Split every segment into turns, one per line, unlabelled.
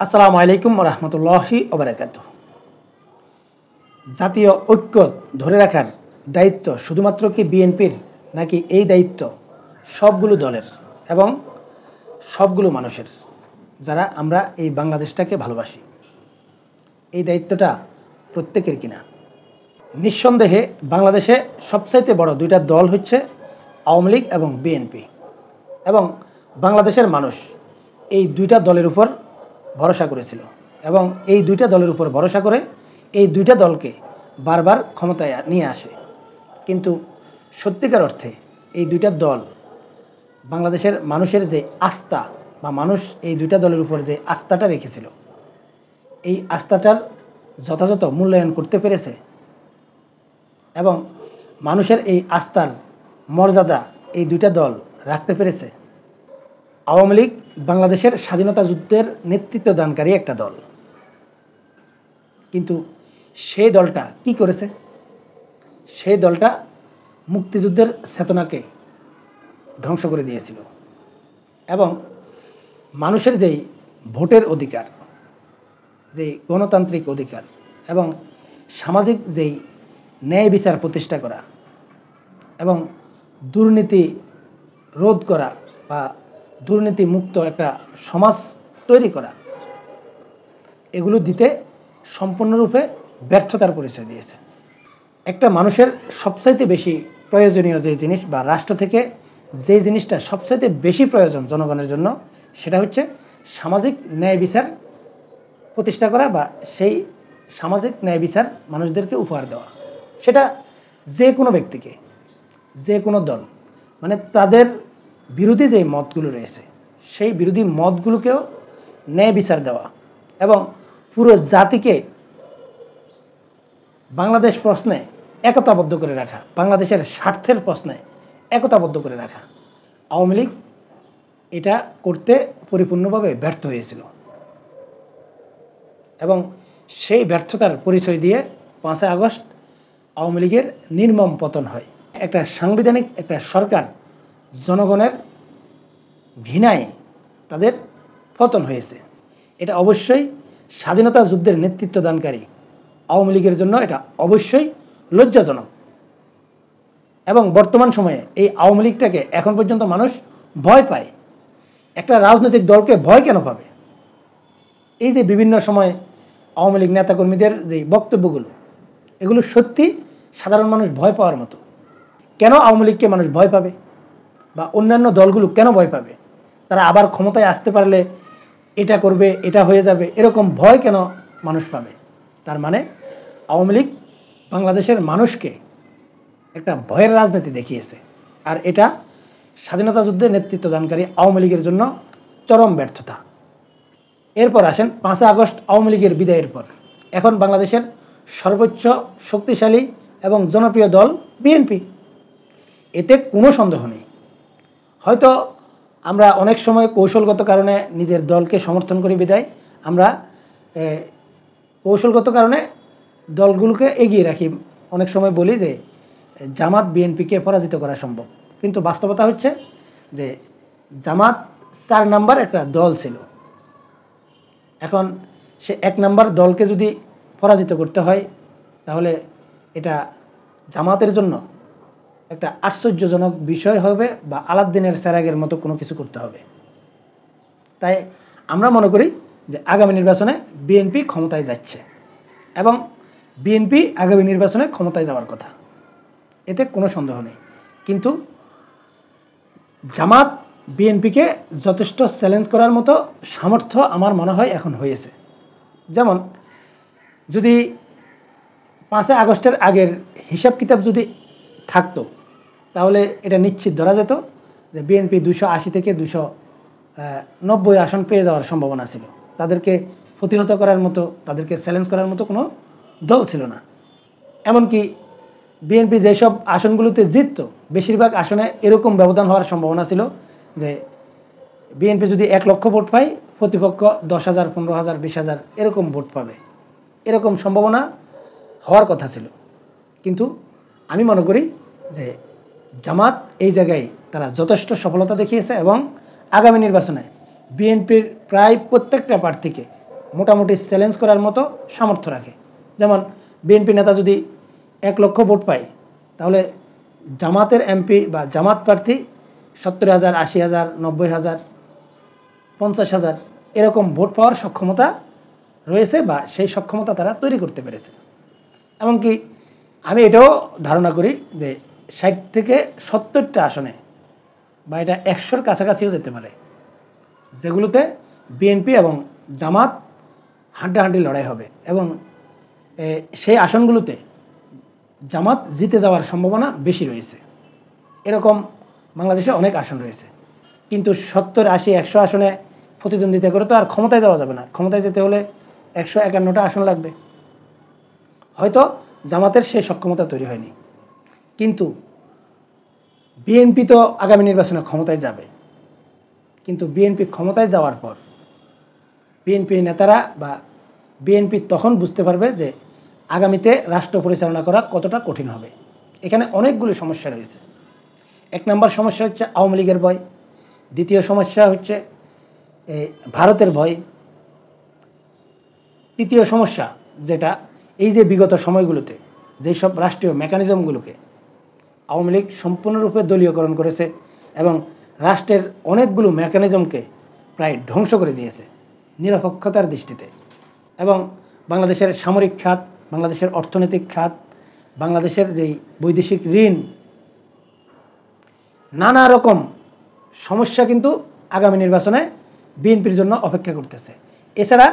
আসসালামু আলাইকুম রহমতুল্লাহি ওবারাকাতুহু। জাতীয় ঐক্য ধরে রাখার দায়িত্ব শুধুমাত্র কি বিএনপির, নাকি এই দায়িত্ব সবগুলো দলের এবং সবগুলো মানুষের, যারা আমরা এই বাংলাদেশটাকে ভালোবাসি? এই দায়িত্বটা প্রত্যেকের কিনা? নিঃসন্দেহে বাংলাদেশে সবচাইতে বড় দুইটা দল হচ্ছে আওয়ামী লীগ এবং বিএনপি, এবং বাংলাদেশের মানুষ এই দুইটা দলের উপর ভরসা করেছিল এবং এই দুইটা দলের উপর ভরসা করে এই দুইটা দলকে বারবার ক্ষমতায় নিয়ে আসে। কিন্তু সত্যিকার অর্থে এই দুইটা দল বাংলাদেশের মানুষের যে আস্থা বা মানুষ এই দুইটা দলের উপর যে আস্থাটা রেখেছিল, এই আস্থাটার যথাযথ মূল্যায়ন করতে পেরেছে এবং মানুষের এই আস্থার মর্যাদা এই দুইটা দল রাখতে পেরেছে। আওয়ামী লীগ বাংলাদেশের স্বাধীনতা যুদ্ধের নেতৃত্ব দানকারী একটা দল, কিন্তু সেই দলটা কি করেছে? সেই দলটা মুক্তিযুদ্ধের চেতনাকে ধ্বংস করে দিয়েছিল এবং মানুষের যেই ভোটের অধিকার, যেই গণতান্ত্রিক অধিকার এবং সামাজিক যেই ন্যায় বিচার প্রতিষ্ঠা করা এবং দুর্নীতি রোধ করা বা দুর্নীতি মুক্ত একটা সমাজ তৈরি করা, এগুলো দিতে সম্পূর্ণরূপে ব্যর্থতার পরিচয় দিয়েছে। একটা মানুষের সবচাইতে বেশি প্রয়োজনীয় যে জিনিস বা রাষ্ট্র থেকে যে জিনিসটা সবচাইতে বেশি প্রয়োজন জনগণের জন্য, সেটা হচ্ছে সামাজিক ন্যায় বিচার প্রতিষ্ঠা করা বা সেই সামাজিক ন্যায় বিচার মানুষদেরকে উপহার দেওয়া। সেটা যে কোনো ব্যক্তিকে, যে কোনো দল, মানে তাদের বিরোধী যে মতগুলো রয়েছে সেই বিরোধী মতগুলোকেও ন্যায় বিচার দেওয়া এবং পুরো জাতিকে বাংলাদেশ প্রশ্নে একতাবদ্ধ করে রাখা, বাংলাদেশের স্বার্থের প্রশ্নে একতাবদ্ধ করে রাখা। আওয়ামী লীগ এটা করতে পরিপূর্ণভাবে ব্যর্থ হয়েছিল এবং সেই ব্যর্থতার পরিচয় দিয়ে 5 আগস্ট আওয়ামী লীগের নির্মম পতন হয়। একটা সাংবিধানিক একটা সরকার জনগণের ঘৃণায় তাদের পতন হয়েছে। এটা অবশ্যই স্বাধীনতা যুদ্ধের নেতৃত্ব দানকারী আওয়ামী লীগের জন্য এটা অবশ্যই লজ্জাজনক। এবং বর্তমান সময়ে এই আওয়ামী লীগটাকে এখন পর্যন্ত মানুষ ভয় পায়। একটা রাজনৈতিক দলকে ভয় কেন পাবে? এই যে বিভিন্ন সময় আওয়ামী লীগ নেতাকর্মীদের যে বক্তব্যগুলো, এগুলো সত্যি সাধারণ মানুষ ভয় পাওয়ার মতো। কেন আওয়ামী লীগকে মানুষ ভয় পাবে বা অন্যান্য দলগুলো কেন ভয় পাবে? তারা আবার ক্ষমতায় আসতে পারলে এটা করবে, এটা হয়ে যাবে, এরকম ভয় কেন মানুষ পাবে? তার মানে আওয়ামী লীগ বাংলাদেশের মানুষকে একটা ভয়ের রাজনীতি দেখিয়েছে, আর এটা স্বাধীনতা যুদ্ধে নেতৃত্ব দানকারী আওয়ামী লীগের জন্য চরম ব্যর্থতা। এরপর আসেন 5 আগস্ট আওয়ামী লীগের বিদায়ের পর এখন বাংলাদেশের সর্বোচ্চ শক্তিশালী এবং জনপ্রিয় দল বিএনপি। এতে কোনো সন্দেহ নেই। হয়তো আমরা অনেক সময় কৌশলগত কারণে নিজের দলকে সমর্থন করি বিদায় আমরা কৌশলগত কারণে দলগুলোকে এগিয়ে রাখি। অনেক সময় বলি যে জামাত বিএনপিকে পরাজিত করা সম্ভব, কিন্তু বাস্তবতা হচ্ছে যে জামাত 4 নাম্বার একটা দল ছিল। এখন সে 1 নাম্বার দলকে যদি পরাজিত করতে হয়, তাহলে এটা জামাতের জন্য একটা আশ্চর্যজনক বিষয় হবে বা আলাদ্দিনের চেরাগের মতো কোনো কিছু করতে হবে। তাই আমরা মনে করি যে আগামী নির্বাচনে বিএনপি ক্ষমতায় যাচ্ছে এবং বিএনপি আগামী নির্বাচনে ক্ষমতায় যাওয়ার কথা, এতে কোনো সন্দেহ নেই। কিন্তু জামাত বিএনপিকে যথেষ্ট চ্যালেঞ্জ করার মতো সামর্থ্য আমার মনে হয় এখন হয়েছে। যেমন যদি 5 আগস্টের আগের হিসাব কিতাব যদি থাকতো, তাহলে এটা নিশ্চিত ধরা যেত যে বিএনপি 280 থেকে 290 আসন পেয়ে যাওয়ার সম্ভাবনা ছিল। তাদেরকে প্রতিহত করার মতো, তাদেরকে চ্যালেঞ্জ করার মতো কোনো দল ছিল না। এমনকি বিএনপি যেসব আসনগুলোতে জিতত, বেশিরভাগ আসনে এরকম ব্যবধান হওয়ার সম্ভাবনা ছিল যে বিএনপি যদি 1 লক্ষ ভোট পায়, প্রতিপক্ষ 10,000, 15,000, 20,000 এরকম ভোট পাবে, এরকম সম্ভাবনা হওয়ার কথা ছিল। কিন্তু আমি মনে করি যে জামাত এই জায়গায় তারা যথেষ্ট সফলতা দেখিয়েছে এবং আগামী নির্বাচনে বিএনপির প্রায় প্রত্যেকটা প্রার্থীকে মোটামুটি চ্যালেঞ্জ করার মতো সামর্থ্য রাখে। যেমন বিএনপি নেতা যদি 1 লক্ষ ভোট পায়, তাহলে জামাতের এমপি বা জামাত প্রার্থী 70,000, 80,000, 90,000, 50,000 এরকম ভোট পাওয়ার সক্ষমতা রয়েছে বা সেই সক্ষমতা তারা তৈরি করতে পেরেছে। এমনকি আমি এটাও ধারণা করি যে 60 থেকে 70টা আসনে বা এটা 100-র কাছাকাছিও যেতে পারে, যেগুলোতে বিএনপি এবং জামাত হাড্ডাহাড্ডি লড়াই হবে এবং সেই আসনগুলোতে জামাত জিতে যাওয়ার সম্ভাবনা বেশি রয়েছে। এরকম বাংলাদেশে অনেক আসন রয়েছে, কিন্তু 70, 80, 100 আসনে প্রতিদ্বন্দ্বিতা করে তো আর ক্ষমতায় যাওয়া যাবে না। ক্ষমতায় যেতে হলে 151টা আসন লাগবে। হয়তো জামাতের সেই সক্ষমতা তৈরি হয়নি, কিন্তু বিএনপি তো আগামী নির্বাচনে ক্ষমতায় যাবে। কিন্তু বিএনপি ক্ষমতায় যাওয়ার পর বিএনপির নেতারা বা বিএনপি তখন বুঝতে পারবে যে আগামীতে রাষ্ট্র পরিচালনা করা কতটা কঠিন হবে। এখানে অনেকগুলো সমস্যা রয়েছে। 1 নম্বর সমস্যা হচ্ছে আওয়ামী লীগের ভয়। দ্বিতীয় সমস্যা হচ্ছে ভারতের ভয়। তৃতীয় সমস্যা যেটা, এই যে বিগত সময়গুলোতে যেই সব রাষ্ট্রীয় মেকানিজমগুলোকে আওয়ামী লীগ সম্পূর্ণরূপে দলীয়করণ করেছে এবং রাষ্ট্রের অনেকগুলো মেকানিজমকে প্রায় ধ্বংস করে দিয়েছে নিরপেক্ষতার দৃষ্টিতে। এবং বাংলাদেশের সামরিক খাত, বাংলাদেশের অর্থনৈতিক খাত, বাংলাদেশের যেই বৈদেশিক ঋণ, নানা রকম সমস্যা কিন্তু আগামী নির্বাচনে বিএনপির জন্য অপেক্ষা করতেছে। এছাড়া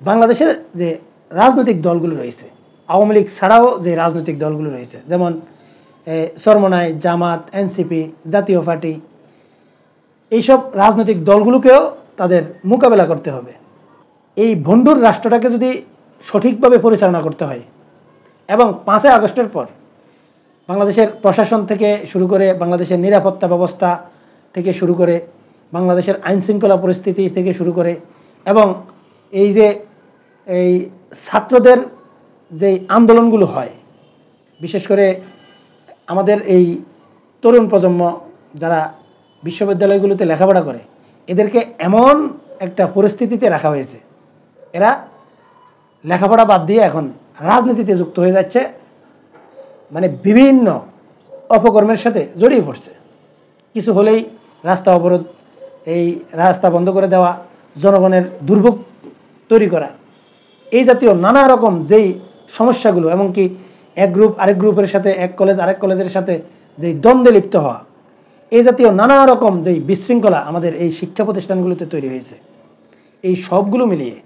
বাংলাদেশের যে রাজনৈতিক দলগুলো রয়েছে, আওয়ামী লীগ ছাড়াও যে রাজনৈতিক দলগুলো রয়েছে, যেমন চরমোনাই, জামাত, এনসিপি, জাতীয় পার্টি, এইসব রাজনৈতিক দলগুলোকেও তাদের মোকাবেলা করতে হবে। এই ভণ্ডুর রাষ্ট্রটাকে যদি সঠিকভাবে পরিচালনা করতে হয় এবং 5 আগস্টের পর বাংলাদেশের প্রশাসন থেকে শুরু করে, বাংলাদেশের নিরাপত্তা ব্যবস্থা থেকে শুরু করে, বাংলাদেশের আইনশৃঙ্খলা পরিস্থিতি থেকে শুরু করে এবং এই ছাত্রদের যে আন্দোলনগুলো হয়, বিশেষ করে আমাদের এই তরুণ প্রজন্ম যারা বিশ্ববিদ্যালয়গুলোতে লেখাপড়া করে, এদেরকে এমন একটা পরিস্থিতিতে রাখা হয়েছে, এরা লেখাপড়া বাদ দিয়ে এখন রাজনীতিতে যুক্ত হয়ে যাচ্ছে, মানে বিভিন্ন অপকর্মের সাথে জড়িয়ে পড়ছে। কিছু হলেই রাস্তা অবরোধ, এই রাস্তা বন্ধ করে দেওয়া, জনগণের দুর্ভোগ তৈরি করা, এই জাতীয় নানা রকম যেই সমস্যাগুলো, এমনকি এক গ্রুপ আরেক গ্রুপের সাথে, এক কলেজ আরেক কলেজের সাথে যেই দ্বন্দ্বে লিপ্ত হওয়া, এই জাতীয় নানা রকম যেই বিশৃঙ্খলা আমাদের এই শিক্ষা প্রতিষ্ঠানগুলোতে তৈরি হয়েছে, এই সবগুলো মিলিয়ে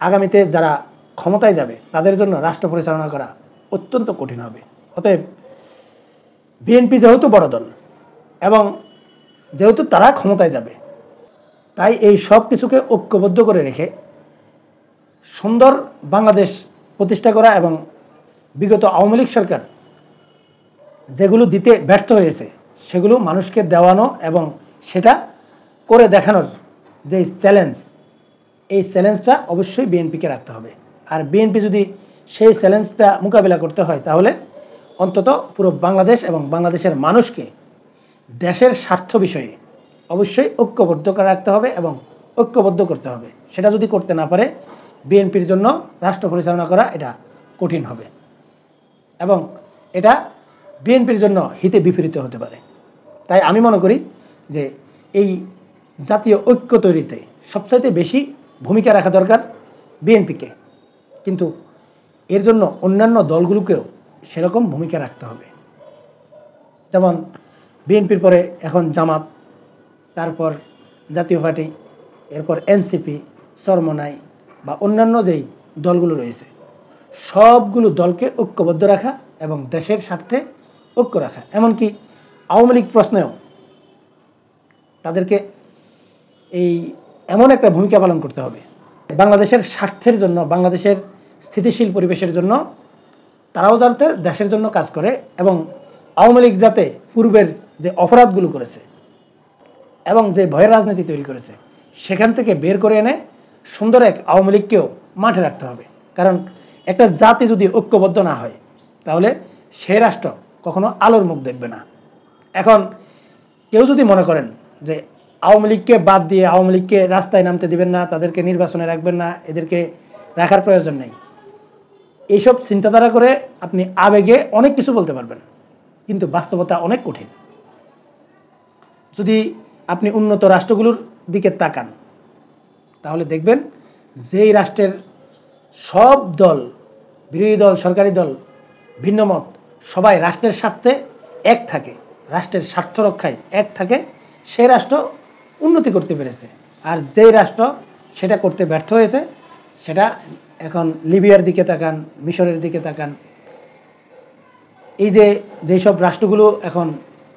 আগামীতে যারা ক্ষমতায় যাবে তাদের জন্য রাষ্ট্র পরিচালনা করা অত্যন্ত কঠিন হবে। অতএব বিএনপি যেহেতু বড় দল এবং যেহেতু তারা ক্ষমতায় যাবে, তাই এই সব কিছুকে ঐক্যবদ্ধ করে রেখে সুন্দর বাংলাদেশ প্রতিষ্ঠা করা এবং বিগত আওয়ামী লীগ সরকার যেগুলো দিতে ব্যর্থ হয়েছে সেগুলো মানুষকে দেওয়ানো এবং সেটা করে দেখানোর যে চ্যালেঞ্জ, এই চ্যালেঞ্জটা অবশ্যই বিএনপিকে রাখতে হবে। আর বিএনপি যদি সেই চ্যালেঞ্জটা মোকাবিলা করতে হয়, তাহলে অন্তত পুরো বাংলাদেশ এবং বাংলাদেশের মানুষকে দেশের স্বার্থ বিষয়ে অবশ্যই ঐক্যবদ্ধ করে রাখতে হবে এবং ঐক্যবদ্ধ করতে হবে। সেটা যদি করতে না পারে, বিএনপির জন্য রাষ্ট্র পরিচালনা করা এটা কঠিন হবে এবং এটা বিএনপির জন্য হিতে বিপরীত হতে পারে। তাই আমি মনে করি যে এই জাতীয় ঐক্য তৈরিতে সবচাইতে বেশি ভূমিকা রাখা দরকার বিএনপিকে, কিন্তু এর জন্য অন্যান্য দলগুলোকেও সেরকম ভূমিকা রাখতে হবে। যেমন বিএনপির পরে এখন জামাত, তারপর জাতীয় পার্টি, এরপর এনসিপি, চরমোনাই বা অন্যান্য যেই দলগুলো রয়েছে, সবগুলো দলকে ঐক্যবদ্ধ রাখা এবং দেশের স্বার্থে ঐক্য রাখা। এমনকি আওয়ামী লীগ প্রশ্নেও তাদেরকে এমন একটা ভূমিকা পালন করতে হবে, বাংলাদেশের স্বার্থের জন্য, বাংলাদেশের স্থিতিশীল পরিবেশের জন্য তারাও যাতে দেশের জন্য কাজ করে এবং আওয়ামী লীগ যাতে পূর্বের যে অপরাধগুলো করেছে এবং যে ভয়ের রাজনীতি তৈরি করেছে সেখান থেকে বের করে এনে সুন্দর এক আওয়ামী লীগকেও মাঠে রাখতে হবে। কারণ একটা জাতি যদি ঐক্যবদ্ধ না হয়, তাহলে সে রাষ্ট্র কখনো আলোর মুখ দেখবে না। এখন কেউ যদি মনে করেন যে আওয়ামী লীগকে বাদ দিয়ে আওয়ামী লীগকে রাস্তায় নামতে দিবেন না, তাদেরকে নির্বাচনে রাখবেন না, এদেরকে রাখার প্রয়োজন নেই, এইসব চিন্তাধারা করে আপনি আবেগে অনেক কিছু বলতে পারবেন, কিন্তু বাস্তবতা অনেক কঠিন। যদি আপনি উন্নত রাষ্ট্রগুলোর দিকে তাকান তাহলে দেখবেন যেই রাষ্ট্রের সব দল, বিরোধী দল, সরকারি দল, ভিন্ন মত, সবাই রাষ্ট্রের স্বার্থে এক থাকে, রাষ্ট্রের স্বার্থ রক্ষায় এক থাকে, সেই রাষ্ট্র উন্নতি করতে পেরেছে। আর যেই রাষ্ট্র সেটা করতে ব্যর্থ হয়েছে, সেটা এখন লিবিয়ার দিকে তাকান, মিশরের দিকে তাকান, এই যেই সব রাষ্ট্রগুলো এখন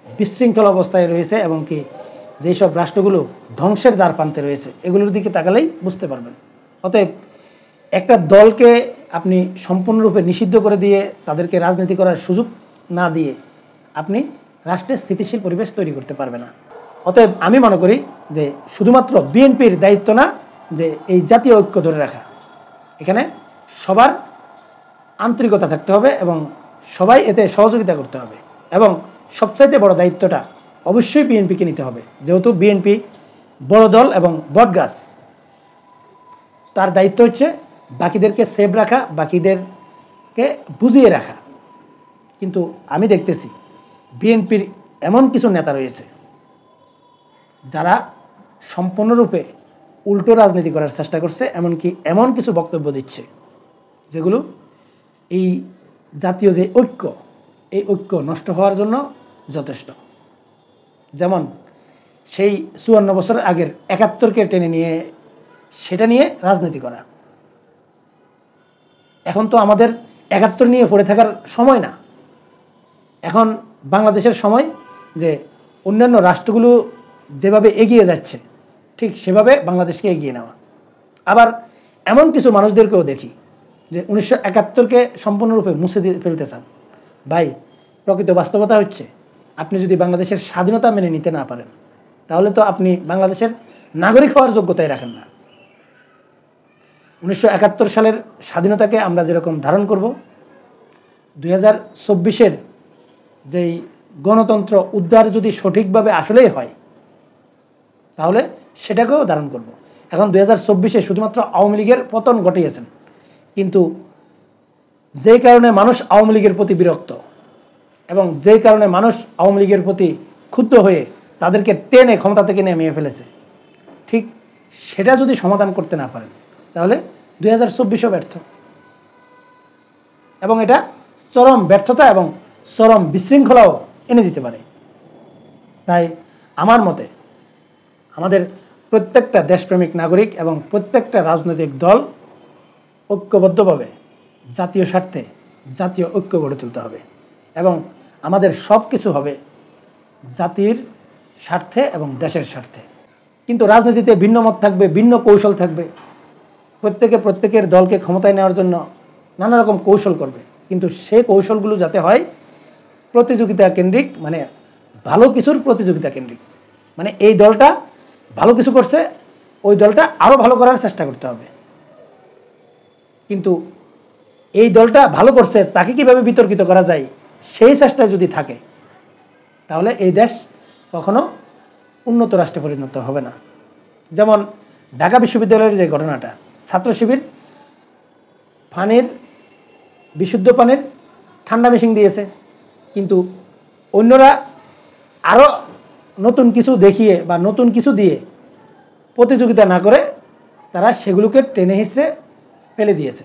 বিশৃঙ্খল অবস্থায় রয়েছে এবং কি যেই সব রাষ্ট্রগুলো ধ্বংসের দ্বার প্রান্তে রয়েছে, এগুলোর দিকে তাকালেই বুঝতে পারবেন। অতএব একটা দলকে আপনি সম্পূর্ণরূপে নিষিদ্ধ করে দিয়ে তাদেরকে রাজনীতি করার সুযোগ না দিয়ে আপনি রাষ্ট্রের স্থিতিশীল পরিবেশ তৈরি করতে পারবে না। অতএব আমি মনে করি যে শুধুমাত্র বিএনপির দায়িত্ব না যে এই জাতীয় ঐক্য ধরে রাখা, এখানে সবার আন্তরিকতা থাকতে হবে এবং সবাই এতে সহযোগিতা করতে হবে। এবং সবচাইতে বড় দায়িত্বটা অবশ্যই বিএনপিকে নিতে হবে, যেহেতু বিএনপি বড় দল এবং বটগাছ, তার দায়িত্ব হচ্ছে বাকিদেরকে সেভ রাখা, বাকিদেরকে বুঝিয়ে রাখা। কিন্তু আমি দেখতেছি বিএনপির এমন কিছু নেতা রয়েছে যারা সম্পূর্ণরূপে উল্টো রাজনীতি করার চেষ্টা করছে, এমনকি এমন কিছু বক্তব্য দিচ্ছে যেগুলো এই জাতীয় যে ঐক্য, এই ঐক্য নষ্ট হওয়ার জন্য যথেষ্ট। যেমন সেই ৫৪ বছর আগের ৭১কে টেনে নিয়ে সেটা নিয়ে রাজনীতি করা। এখন তো আমাদের ৭১ নিয়ে পড়ে থাকার সময় না, এখন বাংলাদেশের সময় যে অন্যান্য রাষ্ট্রগুলো যেভাবে এগিয়ে যাচ্ছে ঠিক সেভাবে বাংলাদেশকে এগিয়ে নেওয়া। আবার এমন কিছু মানুষদেরকেও দেখি যে ১৯৭১কে সম্পূর্ণরূপে মুছে দিয়ে ফেলতে চান। ভাই, প্রকৃত বাস্তবতা হচ্ছে আপনি যদি বাংলাদেশের স্বাধীনতা মেনে নিতে না পারেন তাহলে তো আপনি বাংলাদেশের নাগরিক হওয়ার যোগ্যতাই রাখেন না। ১৯৭১ সালের স্বাধীনতাকে আমরা যেরকম ধারণ করব, ২০২৪-এর যেই গণতন্ত্র উদ্ধার যদি সঠিকভাবে আসলেই হয় তাহলে সেটাকেও ধারণ করব। এখন ২০২৪-এ শুধুমাত্র আওয়ামী লীগের পতন ঘটিয়েছেন, কিন্তু যেই কারণে মানুষ আওয়ামী লীগের প্রতি বিরক্ত এবং যেই কারণে মানুষ আওয়ামী লীগের প্রতি ক্ষুব্ধ হয়ে তাদেরকে টেনে ক্ষমতা থেকে নামিয়ে ফেলেছে, ঠিক সেটা যদি সমাধান করতে না পারেন তাহলে ২০২৪-ও ব্যর্থ, এবং এটা চরম ব্যর্থতা এবং চরম বিশৃঙ্খলাও এনে দিতে পারে। তাই আমার মতে আমাদের প্রত্যেকটা দেশপ্রেমিক নাগরিক এবং প্রত্যেকটা রাজনৈতিক দল ঐক্যবদ্ধভাবে জাতীয় স্বার্থে জাতীয় ঐক্য গড়ে তুলতে হবে এবং আমাদের সব কিছু হবে জাতির স্বার্থে এবং দেশের স্বার্থে। কিন্তু রাজনীতিতে ভিন্ন মত থাকবে, ভিন্ন কৌশল থাকবে, প্রত্যেকের দলকে ক্ষমতায় নেওয়ার জন্য নানা রকম কৌশল করবে, কিন্তু সেই কৌশলগুলো যাতে হয় প্রতিযোগিতা কেন্দ্রিক, মানে ভালো কিছুর প্রতিযোগিতা কেন্দ্রিক। মানে এই দলটা ভালো কিছু করছে, ওই দলটা আরও ভালো করার চেষ্টা করতে হবে। কিন্তু এই দলটা ভালো করছে, তাকে কিভাবে বিতর্কিত করা যায় সেই চেষ্টায় যদি থাকে তাহলে এই দেশ কখনো উন্নত রাষ্ট্রে পরিণত হবে না। যেমন ঢাকা বিশ্ববিদ্যালয়ের যে ঘটনাটা, ছাত্র শিবির বিশুদ্ধ পানির ঠান্ডা মেশিন দিয়েছে, কিন্তু অন্যরা আরও নতুন কিছু দেখিয়ে বা নতুন কিছু দিয়ে প্রতিযোগিতা না করে তারা সেগুলোকে টেনে হিঁচড়ে ফেলে দিয়েছে।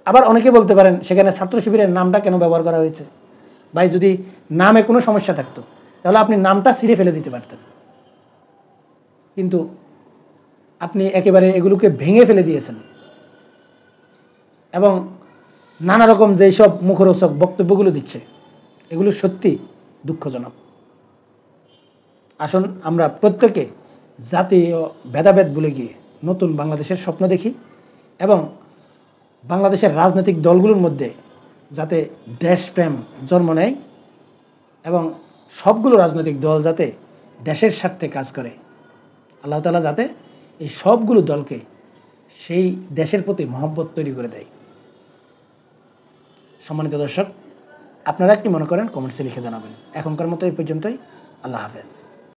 আবার অনেকে বলতে পারেন সেখানে ছাত্র শিবিরের নামটা কেন ব্যবহার করা হয়েছে। ভাই, যদি নামে কোনো সমস্যা থাকতো তাহলে আপনি নামটা ছিঁড়ে ফেলে দিতে পারতেন, কিন্তু আপনি একেবারে এগুলোকে ভেঙে ফেলে দিয়েছেন এবং নানা রকম যেই সব মুখরোচক বক্তব্যগুলো দিচ্ছে এগুলো সত্যি দুঃখজনক। আসুন আমরা প্রত্যেকে জাতীয় ভেদাভেদ ভুলে গিয়ে নতুন বাংলাদেশের স্বপ্ন দেখি এবং বাংলাদেশের রাজনৈতিক দলগুলোর মধ্যে যাতে দেশপ্রেম জন্ম নেয় এবং সবগুলো রাজনৈতিক দল যাতে দেশের স্বার্থে কাজ করে, আল্লাহ তাআলা যাতে এই সবগুলো দলকে সেই দেশের প্রতি মহব্বত তৈরি করে দেয়। সম্মানিত দর্শক, আপনারা কি মনে করেন কমেন্টসে লিখে জানাবেন। এখনকার মতো এই পর্যন্তই। আল্লাহ হাফেজ।